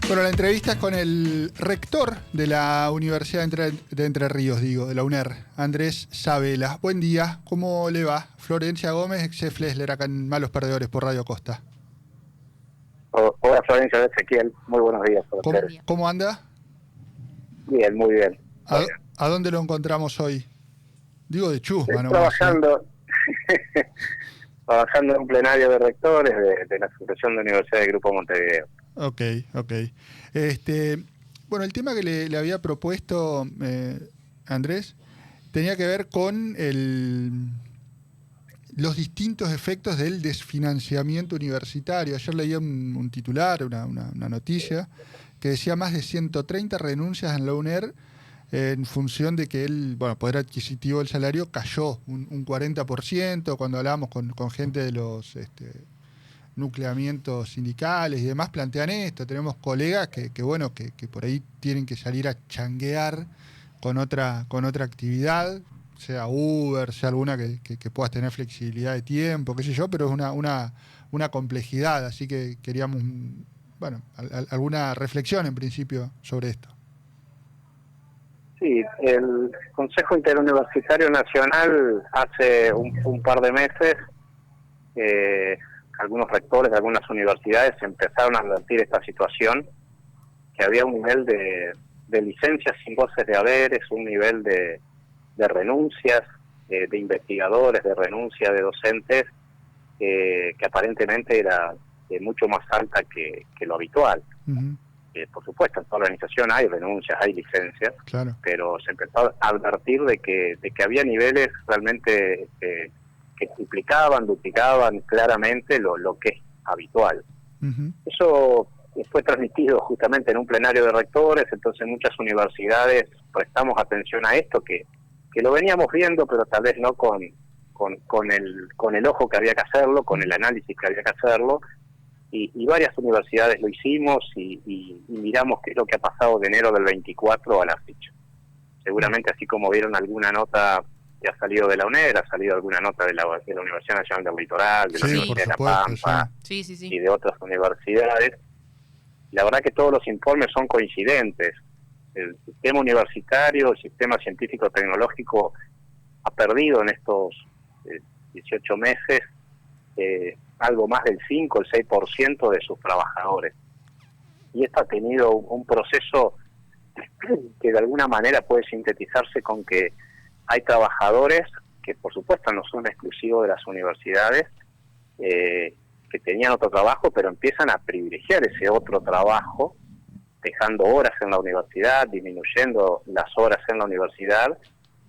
Bueno, la entrevista es con el rector de la Universidad de Entre Ríos, de la UNER, Andrés Sabela. Buen día, ¿cómo le va? Florencia Gómez, ex Flesler, acá en Malos Perdedores por Radio Costa. Hola Florencia, Ezequiel, muy buenos días. ¿Cómo anda? Bien, muy bien. ¿A dónde lo encontramos hoy? Digo de chusma nomás. Trabajando, trabajando en un plenario de rectores de la Asociación de Universidades del Grupo Montevideo. Ok. Bueno, el tema que le había propuesto Andrés tenía que ver con los distintos efectos del desfinanciamiento universitario. Ayer leía un titular, una noticia, que decía más de 130 renuncias en la UNER en función de que el poder adquisitivo del salario cayó un 40%. Cuando hablábamos con gente de los nucleamientos sindicales y demás, plantean esto. Tenemos colegas que por ahí tienen que salir a changuear con otra actividad, sea Uber, sea alguna que puedas tener flexibilidad de tiempo, qué sé yo, pero es una complejidad, así que queríamos alguna reflexión en principio sobre esto. Sí, el Consejo Interuniversitario Nacional hace un par de meses, algunos rectores de algunas universidades empezaron a advertir esta situación, que había un nivel de licencias sin goces de haberes, un nivel de renuncias de investigadores, de renuncia de docentes, que aparentemente era mucho más alta que lo habitual. Uh-huh. Por supuesto, en toda organización hay renuncias, hay licencias, claro, pero se empezó a advertir de que había niveles realmente que duplicaban claramente lo que es habitual. uh-huh. Eso fue transmitido justamente en un plenario de rectores, entonces muchas universidades prestamos atención a esto, que lo veníamos viendo, pero tal vez no con el ojo que había que hacerlo, con el análisis que había que hacerlo, y varias universidades lo hicimos y miramos qué es lo que ha pasado de enero del 24 a la fecha. Seguramente, así como vieron alguna nota que ha salido de la UNER, ha salido alguna nota de la Universidad Nacional del Litoral, de la Universidad de La Pampa, sí. Y de otras universidades. La verdad que todos los informes son coincidentes. El sistema universitario, el sistema científico-tecnológico ha perdido en estos 18 meses algo más del 5, el 6% de sus trabajadores. Y esto ha tenido un proceso que de alguna manera puede sintetizarse con que hay trabajadores que por supuesto no son exclusivos de las universidades, que tenían otro trabajo, pero empiezan a privilegiar ese otro trabajo, dejando horas en la universidad, disminuyendo las horas en la universidad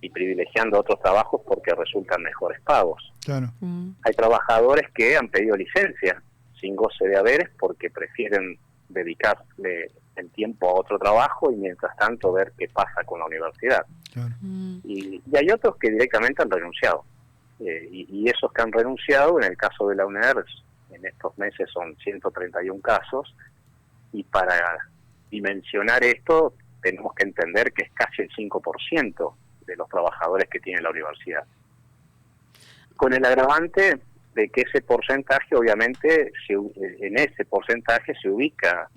y privilegiando otros trabajos porque resultan mejores pagos. Claro. Hay trabajadores que han pedido licencia sin goce de haberes porque prefieren dedicarle el tiempo a otro trabajo y mientras tanto ver qué pasa con la universidad. Claro. Y hay otros que directamente han renunciado. Y esos que han renunciado, en el caso de la UNER, en estos meses son 131 casos, y para dimensionar esto tenemos que entender que es casi el 5% de los trabajadores que tiene la universidad. Con el agravante de que ese porcentaje, obviamente, en ese porcentaje se ubica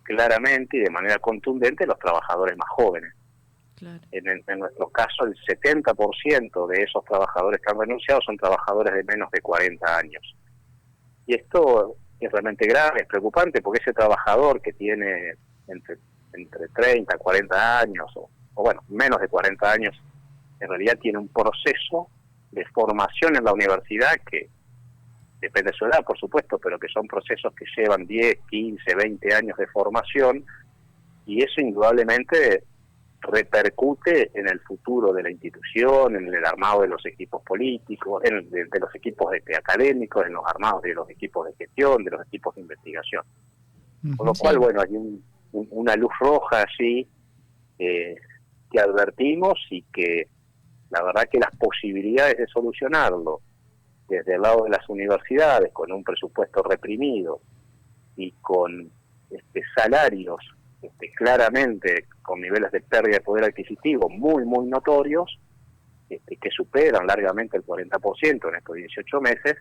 claramente y de manera contundente los trabajadores más jóvenes. Claro. En nuestro caso, el 70% de esos trabajadores que han renunciado son trabajadores de menos de 40 años. Y esto es realmente grave, es preocupante, porque ese trabajador que tiene entre 30, 40 años, o menos de 40 años, en realidad tiene un proceso de formación en la universidad que depende de su edad, por supuesto, pero que son procesos que llevan 10, 15, 20 años de formación, y eso indudablemente repercute en el futuro de la institución, en el armado de los equipos políticos, de los equipos académicos, en los armados de los equipos de gestión, de los equipos de investigación. Uh-huh. Con lo cual, hay una luz roja allí que advertimos, y que la verdad que las posibilidades de solucionarlo desde el lado de las universidades, con un presupuesto reprimido y con salarios claramente con niveles de pérdida de poder adquisitivo muy, muy notorios, que superan largamente el 40% en estos 18 meses,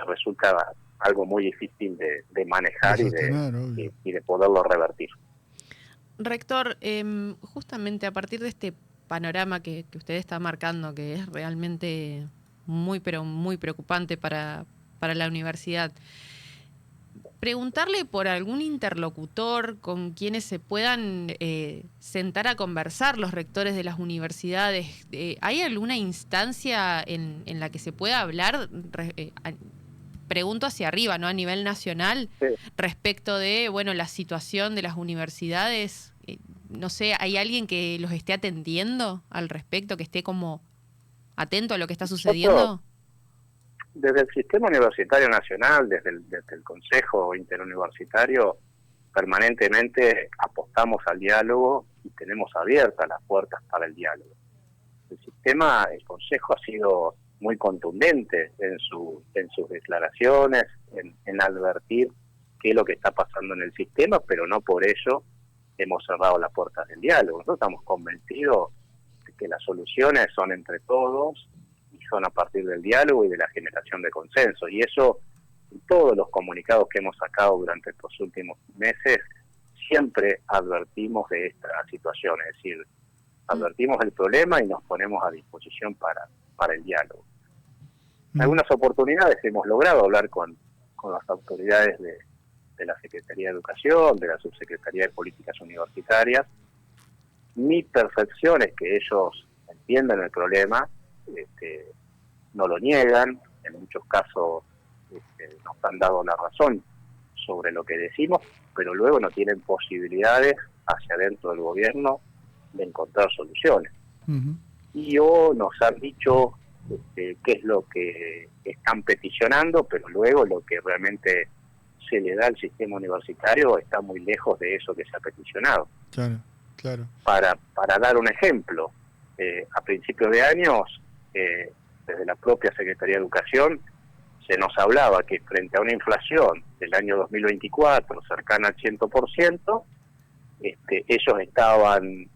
resulta algo muy difícil de manejar y de poderlo revertir. Rector, justamente a partir de este panorama que usted está marcando, que es realmente muy, pero muy preocupante para la universidad, preguntarle por algún interlocutor con quienes se puedan sentar a conversar los rectores de las universidades. ¿Hay alguna instancia en la que se pueda hablar? Pregunto hacia arriba, ¿no? A nivel nacional, sí, respecto de, bueno, la situación de las universidades. No sé, ¿hay alguien que los esté atendiendo al respecto, que esté como atento a lo que está sucediendo? Desde el Sistema Universitario Nacional, desde el Consejo Interuniversitario, permanentemente apostamos al diálogo y tenemos abiertas las puertas para el diálogo. El Consejo ha sido muy contundente en sus declaraciones, en advertir qué es lo que está pasando en el sistema, pero no por ello hemos cerrado las puertas del diálogo. Nosotros estamos convencidos de que las soluciones son entre todos y son a partir del diálogo y de la generación de consenso. Y eso, en todos los comunicados que hemos sacado durante estos últimos meses, siempre advertimos de esta situación, es decir, advertimos el problema y nos ponemos a disposición para el diálogo. En algunas oportunidades hemos logrado hablar con las autoridades de la Secretaría de Educación, de la Subsecretaría de Políticas Universitarias. Mi percepción es que ellos entienden el problema, no lo niegan, en muchos casos nos han dado la razón sobre lo que decimos, pero luego no tienen posibilidades hacia dentro del gobierno de encontrar soluciones. Y nos han dicho qué es lo que están peticionando, pero luego lo que realmente se le da al sistema universitario está muy lejos de eso que se ha peticionado. Claro. Para dar un ejemplo, a principios de años, desde la propia Secretaría de Educación, se nos hablaba que frente a una inflación del año 2024 cercana al 100%, ellos estaban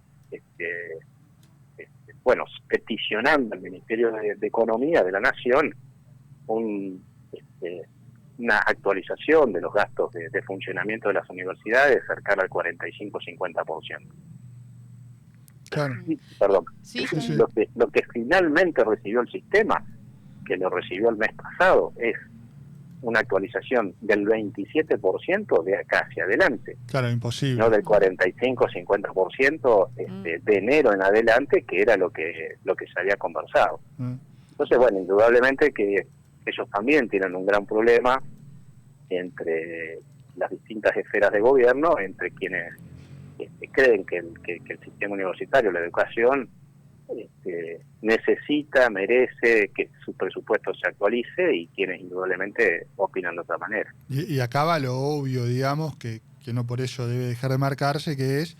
peticionando al Ministerio de Economía de la Nación una actualización de los gastos de funcionamiento de las universidades cercana al 45-50%. Claro. Perdón. Sí. Lo que finalmente recibió el sistema, que lo recibió el mes pasado, es una actualización del 27% de acá hacia adelante. Claro, imposible. No del 45-50% de enero en adelante, que era lo que se había conversado. Entonces, bueno, indudablemente que ellos también tienen un gran problema entre las distintas esferas de gobierno, entre quienes creen que el sistema universitario, la educación, necesita, merece que su presupuesto se actualice, y quienes indudablemente opinan de otra manera. Y acaba lo obvio, digamos, que no por ello debe dejar de marcarse, que es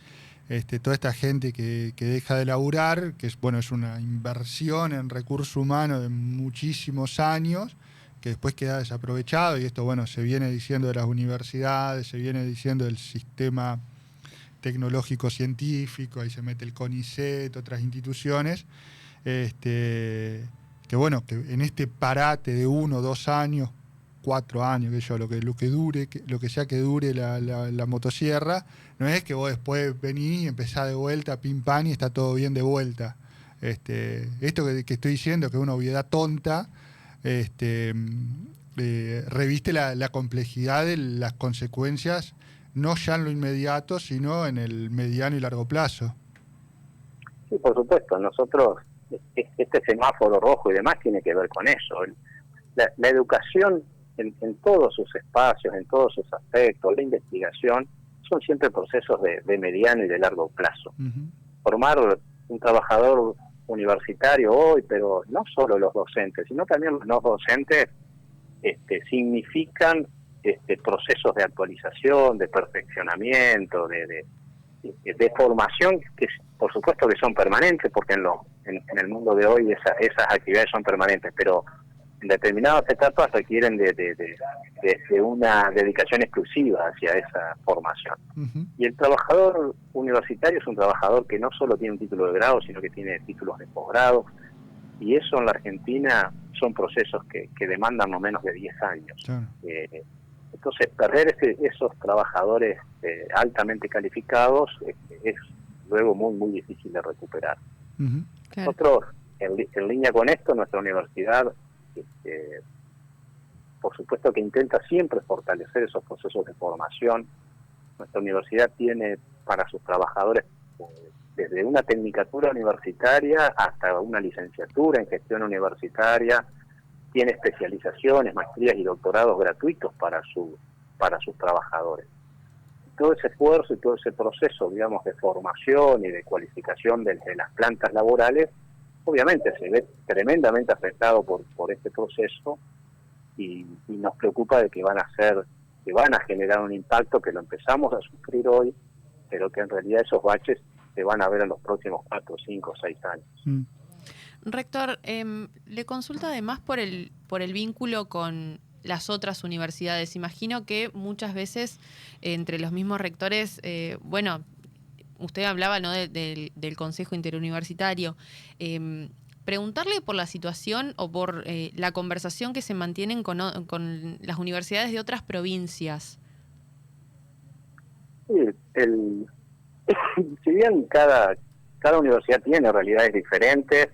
toda esta gente que deja de laburar, que es una inversión en recurso humano de muchísimos años, que después queda desaprovechado, y esto se viene diciendo de las universidades, se viene diciendo del sistema tecnológico científico, ahí se mete el CONICET, otras instituciones, que en este parate de 1, 2 años, 4 años, lo que dure, lo que sea que dure la motosierra, no es que vos después venís y empezás de vuelta, pim pam, y está todo bien de vuelta. Esto que estoy diciendo, que es una obviedad tonta, reviste la complejidad de las consecuencias, no ya en lo inmediato, sino en el mediano y largo plazo. Sí, por supuesto. Nosotros, este semáforo rojo y demás tiene que ver con eso. La educación en todos sus espacios, en todos sus aspectos, la investigación, son siempre procesos de mediano y de largo plazo. Formar un trabajador universitario hoy, pero no solo los docentes, sino también los no docentes, significan procesos de actualización, de perfeccionamiento, de formación, que por supuesto que son permanentes, porque en el mundo de hoy esas actividades son permanentes, pero en determinadas etapas requieren de una dedicación exclusiva hacia esa formación. Y el trabajador universitario es un trabajador que no solo tiene un título de grado, sino que tiene títulos de posgrado, y eso en la Argentina son procesos que demandan no menos de 10 años. Claro. Entonces, perder esos trabajadores altamente calificados es luego muy, muy difícil de recuperar. Uh-huh. Claro. Nosotros, en línea con esto, nuestra universidad, por supuesto que intenta siempre fortalecer esos procesos de formación. Nuestra universidad tiene para sus trabajadores desde una tecnicatura universitaria hasta una licenciatura en gestión universitaria, tiene especializaciones, maestrías y doctorados gratuitos para sus trabajadores. Todo ese esfuerzo y todo ese proceso, digamos, de formación y de cualificación de las plantas laborales, obviamente se ve tremendamente afectado por este proceso y nos preocupa de que van a generar un impacto que lo empezamos a sufrir hoy, pero que en realidad esos baches se van a ver en los próximos 4, 5, 6 años. Mm. Rector, le consulto además por el vínculo con las otras universidades. Imagino que muchas veces entre los mismos rectores, usted hablaba, ¿no?, del Consejo Interuniversitario. Preguntarle por la situación o por la conversación que se mantienen con las universidades de otras provincias. Sí, si bien cada universidad tiene realidades diferentes,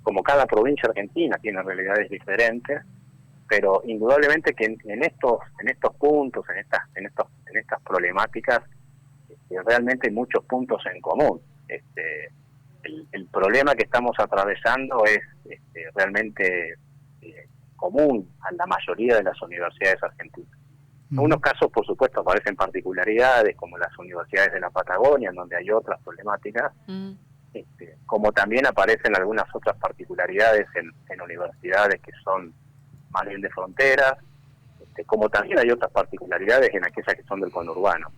como cada provincia argentina tiene realidades diferentes, pero indudablemente que en estos puntos, en estas problemáticas, realmente hay muchos puntos en común. El problema que estamos atravesando es realmente común a la mayoría de las universidades argentinas. En algunos casos, por supuesto, aparecen particularidades, como las universidades de la Patagonia, en donde hay otras problemáticas, como también aparecen algunas otras particularidades en universidades que son más bien de fronteras, como también hay otras particularidades en aquellas que son del conurbano.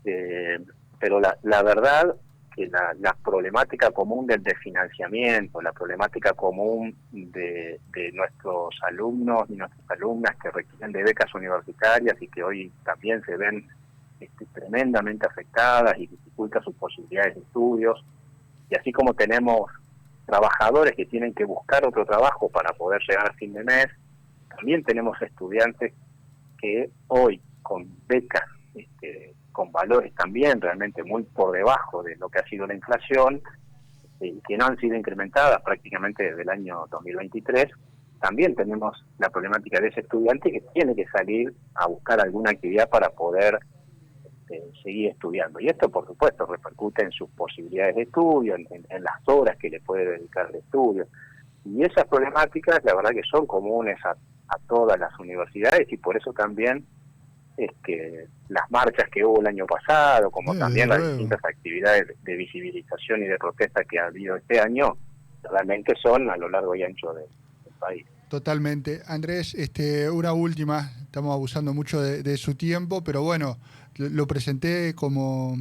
Pero la verdad que la problemática común del desfinanciamiento, la problemática común de nuestros alumnos y nuestras alumnas que requieren de becas universitarias y que hoy también se ven tremendamente afectadas y dificulta sus posibilidades de estudios, y así como tenemos trabajadores que tienen que buscar otro trabajo para poder llegar a fin de mes, también tenemos estudiantes que hoy con becas con valores también realmente muy por debajo de lo que ha sido la inflación, que no han sido incrementadas prácticamente desde el año 2023, también tenemos la problemática de ese estudiante que tiene que salir a buscar alguna actividad para poder seguir estudiando. Y esto, por supuesto, repercute en sus posibilidades de estudio, en las horas que le puede dedicar de estudio. Y esas problemáticas, la verdad que son comunes a todas las universidades, y por eso también es que las marchas que hubo el año pasado, como también las distintas actividades de visibilización y de protesta que ha habido este año, realmente son a lo largo y ancho del país. Totalmente. Andrés, una última, estamos abusando mucho de su tiempo, pero bueno, lo presenté como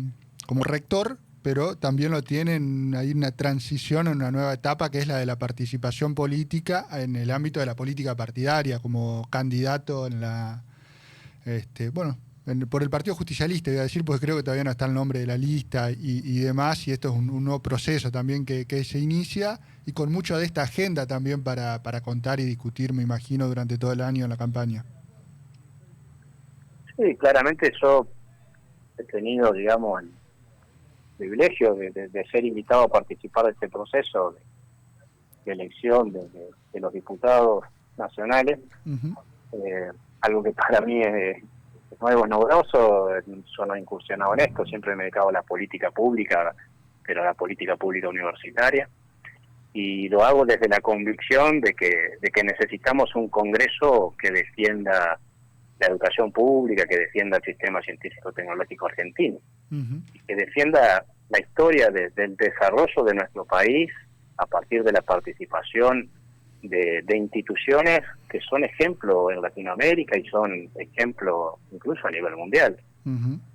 rector, pero también lo tienen ahí una transición, una nueva etapa, que es la de la participación política en el ámbito de la política partidaria, como candidato en la... por el Partido Justicialista, voy a decir, porque creo que todavía no está el nombre de la lista y demás, y esto es un nuevo proceso también que se inicia, y con mucho de esta agenda también para contar y discutir, me imagino, durante todo el año en la campaña. Sí, claramente yo he tenido, digamos, el privilegio de ser invitado a participar de este proceso de elección de los diputados nacionales. Uh-huh. Algo que para mí es nuevo, novedoso. Yo no he incursionado en esto, siempre me he dedicado a la política pública, pero a la política pública universitaria, y lo hago desde la convicción de que necesitamos un Congreso que defienda la educación pública, que defienda el sistema científico-tecnológico argentino, y que defienda la historia del desarrollo de nuestro país a partir de la participación de instituciones que son ejemplo en Latinoamérica y son ejemplo incluso a nivel mundial.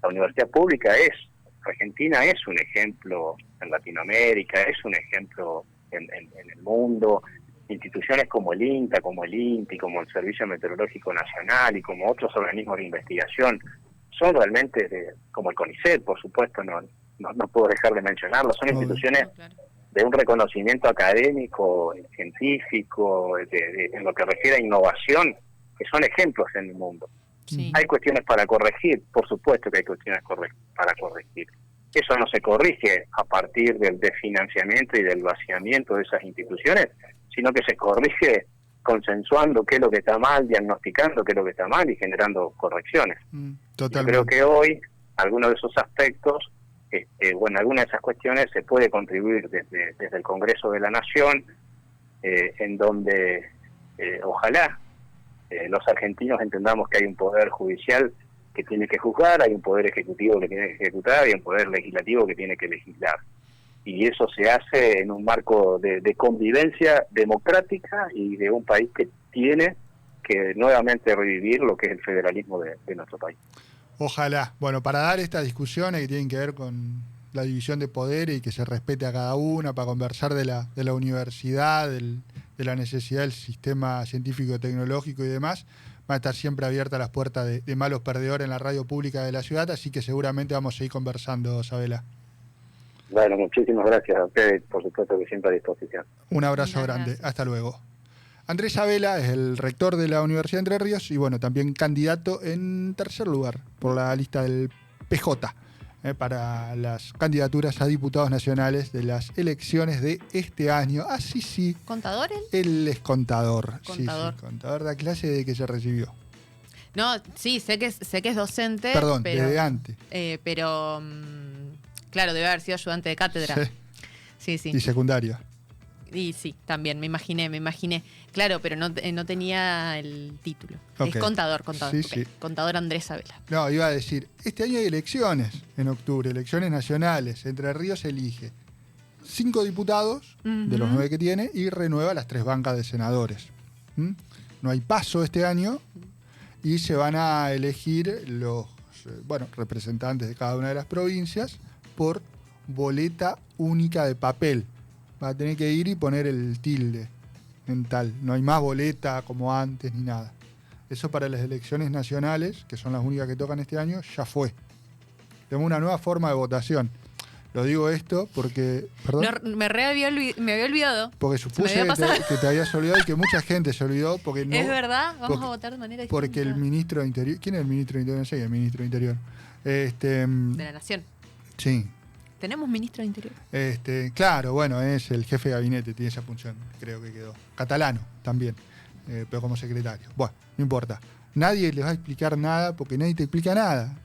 La universidad pública Argentina es un ejemplo en Latinoamérica, es un ejemplo en el mundo. Instituciones como el INTA, como el INTI, como el Servicio Meteorológico Nacional y como otros organismos de investigación son realmente, como el CONICET, por supuesto, no puedo dejar de mencionarlo, son instituciones un reconocimiento académico, científico, en lo que refiere a innovación, que son ejemplos en el mundo. Sí. Hay cuestiones para corregir, por supuesto que hay cuestiones para corregir. Eso no se corrige a partir del desfinanciamiento y del vaciamiento de esas instituciones, sino que se corrige consensuando qué es lo que está mal, diagnosticando qué es lo que está mal y generando correcciones. Totalmente. Yo creo que hoy algunos de esos aspectos, algunas de esas cuestiones se puede contribuir desde el Congreso de la Nación, en donde ojalá los argentinos entendamos que hay un poder judicial que tiene que juzgar, hay un poder ejecutivo que tiene que ejecutar y un poder legislativo que tiene que legislar. Y eso se hace en un marco de convivencia democrática y de un país que tiene que nuevamente revivir lo que es el federalismo de nuestro país. Ojalá. Bueno, para dar estas discusiones que tienen que ver con la división de poderes y que se respete a cada una, para conversar de la universidad, de la necesidad del sistema científico-tecnológico y demás, van a estar siempre abiertas las puertas de Malos Perdedores en la radio pública de la ciudad, así que seguramente vamos a ir conversando, Sabela. Bueno, muchísimas gracias a ustedes, por supuesto que siempre a disposición. Un abrazo grande, Gracias. hasta luego. Andrés Sabela es el rector de la Universidad de Entre Ríos y bueno, también candidato en tercer lugar por la lista del PJ para las candidaturas a diputados nacionales de las elecciones de este año. Ah, sí. ¿Contador él? Él es contador. Contador. Sí, contador de la clase de que se recibió. No, sí, sé que es docente. Perdón, pero, desde antes. pero claro, debe haber sido ayudante de cátedra. Sí. Y secundaria. Y sí, también, me imaginé. Claro, pero no tenía el título. Ok. Es contador. Sí, Ok. sí. Contador Andrés Sabela. No, iba a decir, este año hay elecciones en octubre, elecciones nacionales. Entre Ríos elige 5 diputados de los 9 que tiene y renueva las 3 bancas de senadores. No hay paso este año y se van a elegir los representantes de cada una de las provincias por boleta única de papel. Va a tener que ir y poner el tilde en tal. No hay más boleta como antes ni nada. Eso para las elecciones nacionales, que son las únicas que tocan este año, ya fue. Tenemos una nueva forma de votación. Lo digo esto porque... ¿Perdón? No, me había olvidado. Porque supuse que te habías olvidado y que mucha gente se olvidó. Porque no, ¿Es verdad? Vamos porque, a votar de manera distinta. Porque el ministro de Interior... ¿Quién es el ministro de Interior? No sé, el ministro de Interior. De la Nación. Sí. ¿Tenemos ministro de Interior? Claro, bueno, es el jefe de gabinete, tiene esa función, creo que quedó. Catalano también, pero como secretario. Bueno, no importa. Nadie les va a explicar nada porque nadie te explica nada.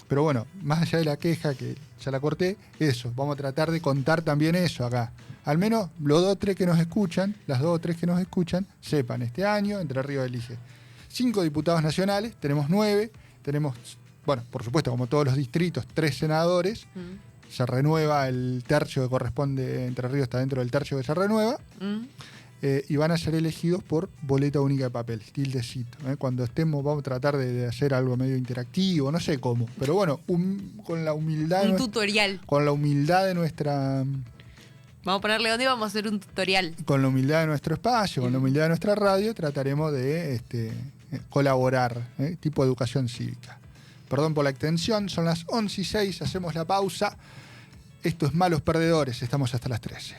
Pero bueno, más allá de la queja, que ya la corté, eso, vamos a tratar de contar también eso acá. Al menos los 2 o 3 que nos escuchan, las 2 o 3 que nos escuchan, sepan, este año Entre Ríos elige 5 diputados nacionales, tenemos 9, tenemos, bueno, por supuesto, como todos los distritos, 3 senadores. Se renueva el tercio que corresponde, Entre Ríos está dentro del tercio que se renueva, y van a ser elegidos por boleta única de papel, tildecito. Cuando estemos vamos a tratar de hacer algo medio interactivo, no sé cómo, pero bueno, con la humildad... Un tutorial. Con la humildad de nuestra... Vamos a ponerle dónde vamos a hacer un tutorial. Con la humildad de nuestro espacio, con la humildad de nuestra radio, trataremos de colaborar, tipo educación cívica. Perdón por la extensión, son las 11:06, hacemos la pausa. Esto es Malos Perdedores, estamos hasta las 13.